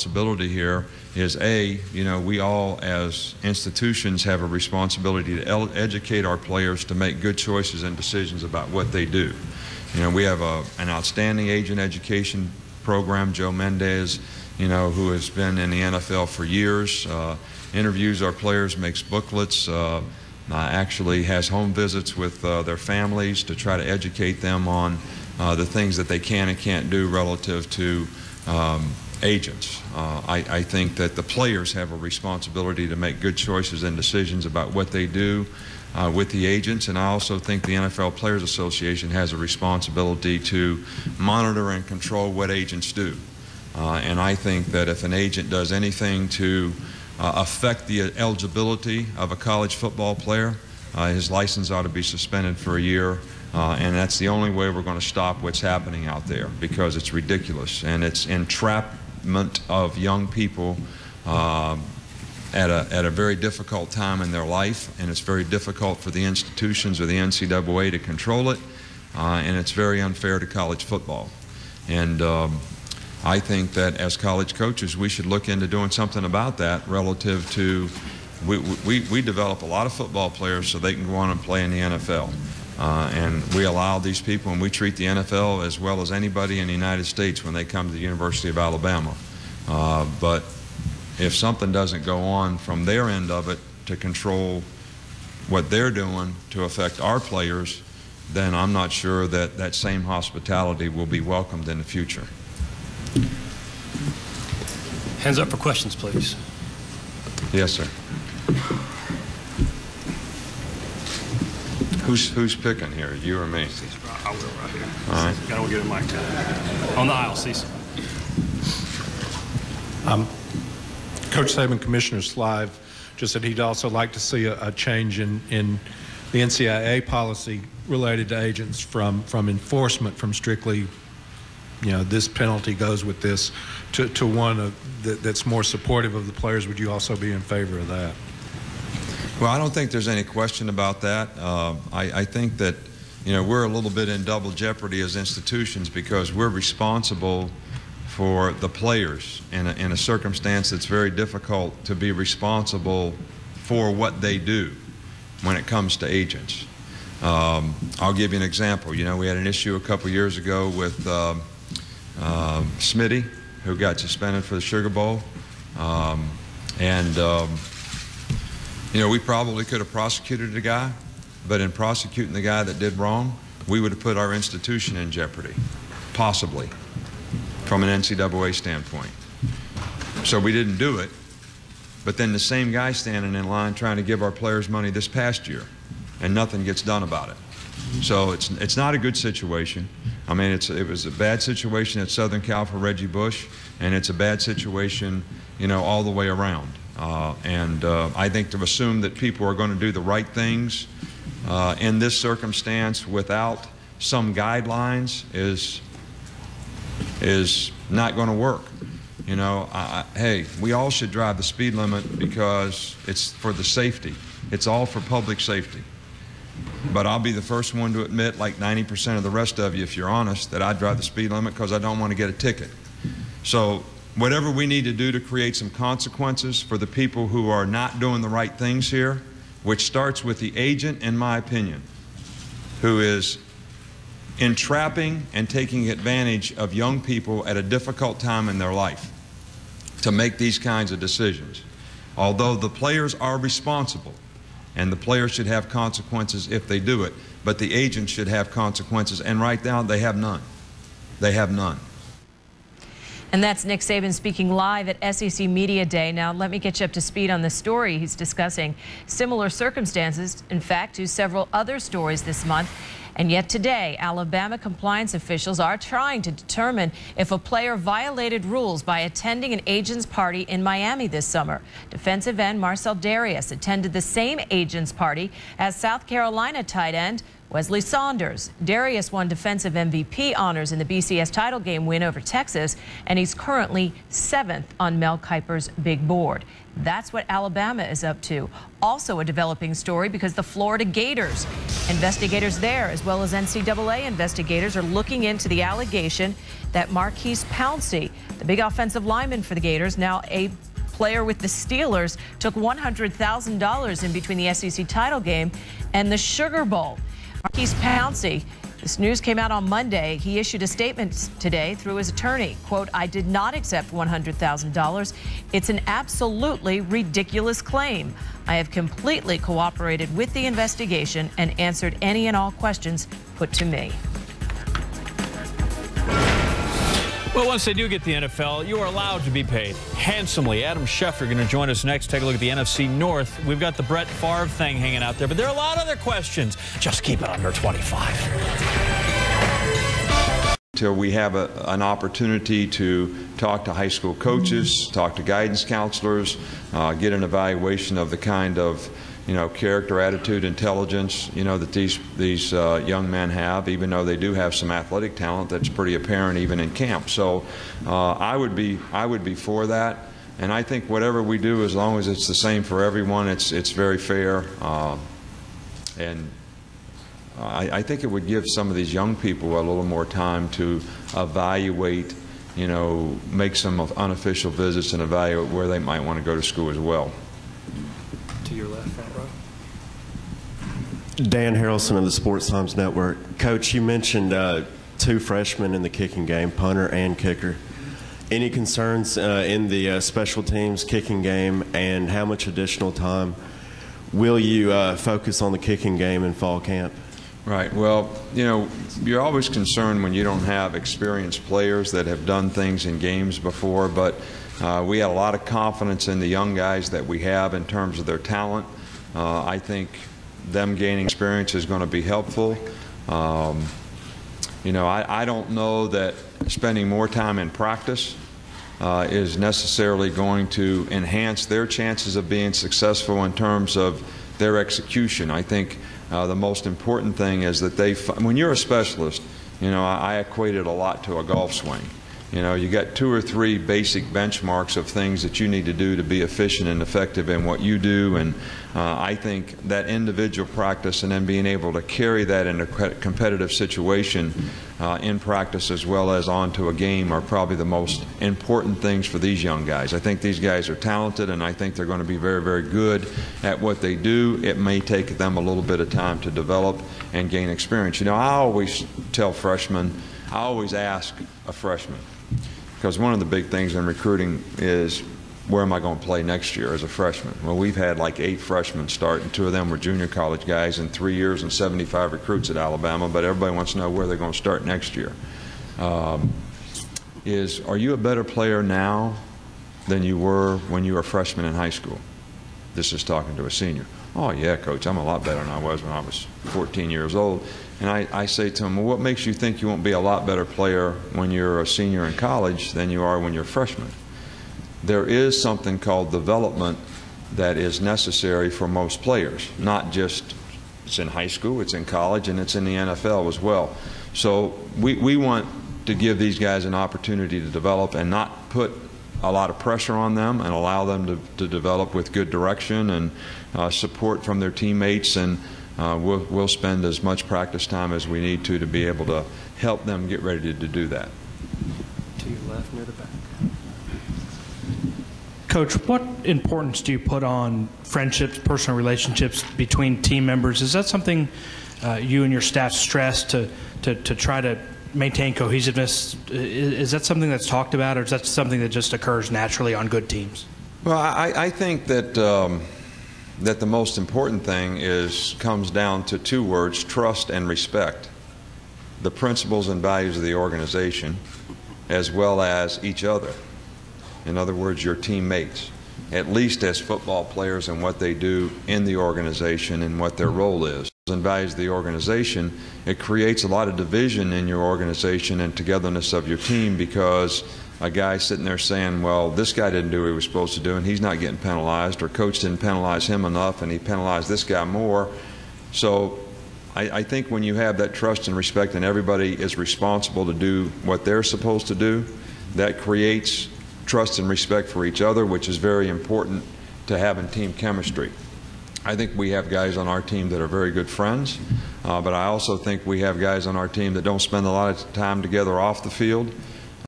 responsibility here is we all as institutions have a responsibility to educate our players to make good choices and decisions about what they do. We have an outstanding agent education program. Joe Mendez, who has been in the NFL for years, interviews our players, makes booklets, actually has home visits with their families to try to educate them on the things that they can and can't do relative to agents. I think that the players have a responsibility to make good choices and decisions about what they do with the agents, and I also think the NFL Players Association has a responsibility to monitor and control what agents do. And I think that if an agent does anything to affect the eligibility of a college football player, his license ought to be suspended for a year. And that's the only way we're going to stop what's happening out there, because it's ridiculous and it's entrapment of young people at a very difficult time in their life, and it's very difficult for the institutions or the NCAA to control it, and it's very unfair to college football. And I think that as college coaches we should look into doing something about that relative to, we develop a lot of football players so they can go on and play in the NFL. And we allow these people, and we treat the NFL as well as anybody in the United States when they come to the University of Alabama. But if something doesn't go on from their end of it to control what they're doing to affect our players, then I'm not sure that that same hospitality will be welcomed in the future. Hands up for questions, please. Yes, sir. Who's picking here, you or me? I will right here. All right. Gotta get a mic to it. On the aisle, Cecil. Coach Saban, Commissioner Slive, just said he'd also like to see a change in the NCAA policy related to agents from enforcement, from strictly, this penalty goes with this, to one that's more supportive of the players. Would you also be in favor of that? Well, I don't think there's any question about that. I think that, we're a little bit in double jeopardy as institutions, because we're responsible for the players in a circumstance that's very difficult to be responsible for what they do when it comes to agents. I'll give you an example. We had an issue a couple years ago with Smitty, who got suspended for the Sugar Bowl. We probably could have prosecuted the guy, but in prosecuting the guy that did wrong, we would have put our institution in jeopardy, possibly, from an NCAA standpoint. So we didn't do it, but then the same guy standing in line trying to give our players money this past year, and nothing gets done about it. So it's not a good situation. I mean, it was a bad situation at Southern Cal for Reggie Bush, and it's a bad situation, all the way around. I think to assume that people are going to do the right things in this circumstance without some guidelines is not going to work. Hey, we all should drive the speed limit because it's for the safety. It's all for public safety. But I'll be the first one to admit, like 90% of the rest of you, if you're honest, that I drive the speed limit because I don't want to get a ticket. So whatever we need to do to create some consequences for the people who are not doing the right things here, which starts with the agent, in my opinion, who is entrapping and taking advantage of young people at a difficult time in their life to make these kinds of decisions. Although the players are responsible, and the players should have consequences if they do it, but the agents should have consequences, and right now they have none. They have none. And that's Nick Saban speaking live at SEC Media Day. Now, let me get you up to speed on the story he's discussing. Similar circumstances, in fact, to several other stories this month. And yet today, Alabama compliance officials are trying to determine if a player violated rules by attending an agent's party in Miami this summer. Defensive end Marcel Darius attended the same agent's party as South Carolina tight end Wesley Saunders. Darius won defensive MVP honors in the BCS title game win over Texas, and he's currently 7th on Mel Kiper's big board. That's what Alabama is up to. Also a developing story because the Florida Gators, investigators there as well as NCAA investigators are looking into the allegation that Marquise Pouncey, the big offensive lineman for the Gators, now a player with the Steelers, took $100,000 in between the SEC title game and the Sugar Bowl. Marquise Pouncey, this news came out on Monday. He issued a statement today through his attorney. Quote, "I did not accept $100,000. It's an absolutely ridiculous claim. I have completely cooperated with the investigation and answered any and all questions put to me." Well, once they do get the NFL, you are allowed to be paid handsomely. Adam Schefter going to join us next. Take a look at the NFC North. We've got the Brett Favre thing hanging out there, but there are a lot of other questions. Just keep it under 25. Until we have an opportunity to talk to high school coaches, talk to guidance counselors, get an evaluation of the kind of character, attitude, intelligence, that these young men have, even though they do have some athletic talent that's pretty apparent even in camp. So I would be for that, and I think whatever we do, as long as it's the same for everyone, it's very fair, and I think it would give some of these young people a little more time to evaluate, make some unofficial visits and evaluate where they might want to go to school as well. To your left, front row. Dan Harrelson of the Sports Times Network. Coach, you mentioned 2 freshmen in the kicking game, punter and kicker. Any concerns in the special teams kicking game, and how much additional time will you focus on the kicking game in fall camp? Right. Well, you're always concerned when you don't have experienced players that have done things in games before, but we have a lot of confidence in the young guys that we have in terms of their talent. I think them gaining experience is going to be helpful. I don't know that spending more time in practice is necessarily going to enhance their chances of being successful in terms of their execution. I think the most important thing is that when you're a specialist, I equate it a lot to a golf swing. You got 2 or 3 basic benchmarks of things that you need to do to be efficient and effective in what you do, and I think that individual practice and then being able to carry that in a competitive situation in practice as well as onto a game are probably the most important things for these young guys. I think these guys are talented, and I think they're going to be very, very good at what they do. It may take them a little bit of time to develop and gain experience. I always tell freshmen, I always ask a freshman, because one of the big things in recruiting is, where am I going to play next year as a freshman? Well, we've had like 8 freshmen start, and 2 of them were junior college guys in 3 years and 75 recruits at Alabama, but everybody wants to know where they're going to start next year. Are you a better player now than you were when you were a freshman in high school? This is talking to a senior. Oh, yeah, Coach, I'm a lot better than I was when I was 14 years old. And I say to him, well, what makes you think you won't be a lot better player when you're a senior in college than you are when you're a freshman? There is something called development that is necessary for most players, not just it's in high school, it's in college, and it's in the NFL as well. So we want to give these guys an opportunity to develop and not put a lot of pressure on them, and allow them to develop with good direction and support from their teammates, and we'll spend as much practice time as we need to be able to help them get ready to do that. To your left, near the back. Coach, what importance do you put on friendships, personal relationships between team members? Is that something you and your staff stress to try to maintain cohesiveness? Is that something that's talked about, or is that something that just occurs naturally on good teams? Well, I think that that the most important thing comes down to 2 words: trust and respect. The principles and values of the organization, as well as each other. In other words, your teammates, at least as football players, and what they do in the organization and what their role is. And values of the organization, it creates a lot of division in your organization and togetherness of your team, because a guy sitting there saying, well, this guy didn't do what he was supposed to do and he's not getting penalized, or coach didn't penalize him enough and he penalized this guy more. So I think when you have that trust and respect and everybody is responsible to do what they're supposed to do, that creates trust and respect for each other, which is very important to having team chemistry. I think we have guys on our team that are very good friends, but I also think we have guys on our team that don't spend a lot of time together off the field.